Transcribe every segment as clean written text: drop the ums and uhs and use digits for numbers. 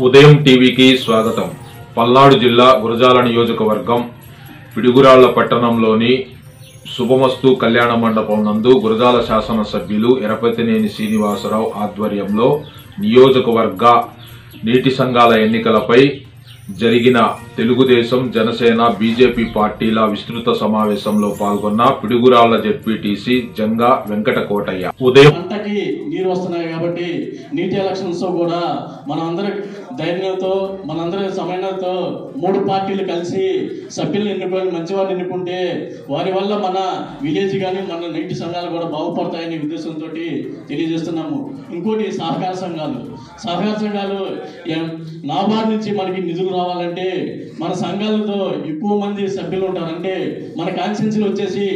ఉదయం టీవీకి స్వాగతం. పల్నాడు జిల్లా గురజాల నియోజకవర్గం పిడుగురాళ్ల పట్టణంలోని శుభమస్తు కళ్యాణ మండపం నందు గురజాల శాసనసభ్యులు ఎరపతినేని శ్రీనివాసరావు ఆధ్వర్యంలో నియోజకవర్గ నీటి సంఘాల ఎన్నికలపై జరిగిన తెలుగుదేశం, జనసేన, బీజేపీ పార్టీల విస్తృత సమావేశంలో పాల్గొన్న పిడుగురాళ్ల జెడ్పీటీసీ జంగా వెంకటకోటయ్య. ఉదయం పంటకి నీరు వస్తున్నాయి కాబట్టి నీటి ఎలక్షన్స్ కూడా మనందరి ధైర్యంతో మనందరి సమన్వయంతో మూడు పార్టీలు కలిసి సభ్యులు ఎన్నుకొని మంచివారిని ఎన్నుకుంటే వారి వల్ల మన విలేజ్ కానీ మన నీటి సంఘాలు కూడా బాగుపడతాయనే ఉద్దేశంతో తెలియజేస్తున్నాము. ఇంకోటి సహకార సంఘాలు నాబార్డు నుంచి మనకి నిధులు రావాలంటే మన సంఘాలతో ఎక్కువ మంది సభ్యులు ఉంటారు. అంటే మన కాన్స్టిట్యున్సీలు వచ్చేసి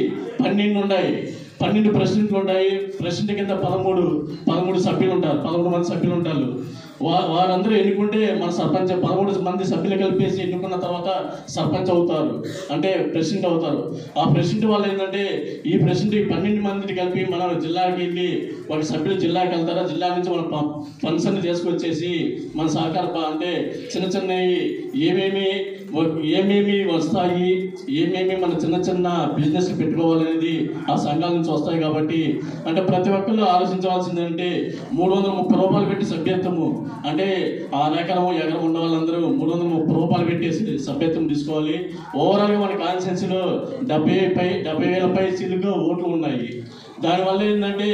12 ఉన్నాయి, 12 ప్రెసిడెంట్లు ఉంటాయి. ప్రెసిడెంట్ కింద 13 సభ్యులు ఉంటారు, 11 మంది సభ్యులు ఉంటారు. వారందరూ ఎన్నుకుంటే మన సర్పంచ్ 13 మంది సభ్యులు కలిపేసి ఎన్నుకున్న తర్వాత సర్పంచ్ అవుతారు, అంటే ప్రెసిడెంట్ అవుతారు. ఆ ప్రెసిడెంట్ వాళ్ళు ఏంటంటే ఈ ప్రెసిడెంట్ 12 మందిని కలిపి మన జిల్లాకి వెళ్ళి ఒక సభ్యులు జిల్లాకి వెళ్తారా, జిల్లా నుంచి మన ఫండ్స్ అన్ని తీసుకొచ్చేసి మన సహకార అంటే చిన్నవి ఏమేమి వస్తాయి, ఏమేమి మన చిన్న బిజినెస్ పెట్టుకోవాలనేది ఆ సంఘాల నుంచి వస్తాయి. కాబట్టి అంటే ప్రతి ఒక్కరు ఆలోచించవలసింది అంటే 330 రూపాయలు పెట్టి సభ్యత్వము, అంటే 6 ఎకరం ఉన్న వాళ్ళందరూ 330 రూపాయలు పెట్టేసి సభ్యత్వం తీసుకోవాలి. ఓవరాల్గా మన కాన్స్టిట్యున్సీలో 70,000 పై చిలుగా ఓట్లు ఉన్నాయి. దానివల్ల ఏంటంటే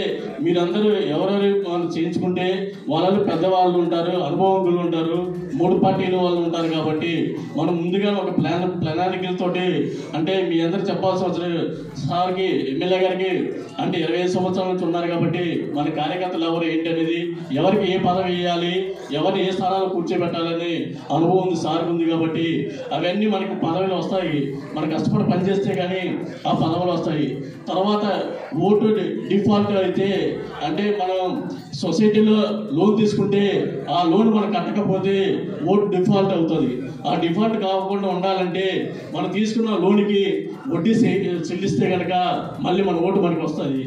మీరందరూ ఎవరెవరు మనం చేయించుకుంటే వాళ్ళు పెద్దవాళ్ళు ఉంటారు, అనుభవజ్ఞులు ఉంటారు, మూడు పార్టీల వాళ్ళు ఉంటారు. కాబట్టి మనం ముందుగా ఒక ప్రణాళికలతోటి అంటే మీ అందరూ చెప్పాల్సిన అవసరం సార్కి, ఎమ్మెల్యే గారికి అంటే 25 సంవత్సరాల నుంచి ఉన్నారు. కాబట్టి మన కార్యకర్తలు ఎవరు ఏంటి అనేది, ఎవరికి ఏ పదవి వేయాలి, ఎవరిని ఏ స్థానాలు కూర్చోబెట్టాలని అనుభవం ఉంది సార్కి ఉంది. కాబట్టి అవన్నీ మనకు పదవులు వస్తాయి. మనం కష్టపడి పనిచేస్తే కానీ ఆ పదవులు వస్తాయి. తర్వాత ఓటు డిఫాల్ట్ అయితే అంటే మనం సొసైటీలో లోన్ తీసుకుంటే ఆ లోన్ మనం కట్టకపోతే ఓటు డిఫాల్ట్ అవుతుంది. ఆ డిఫాల్ట్ కాకుండా ఉండాలంటే మనం తీసుకున్న లోన్కి వడ్డీ చెల్లిస్తే కనుక మళ్ళీ మన ఓటు మనకు వస్తుంది.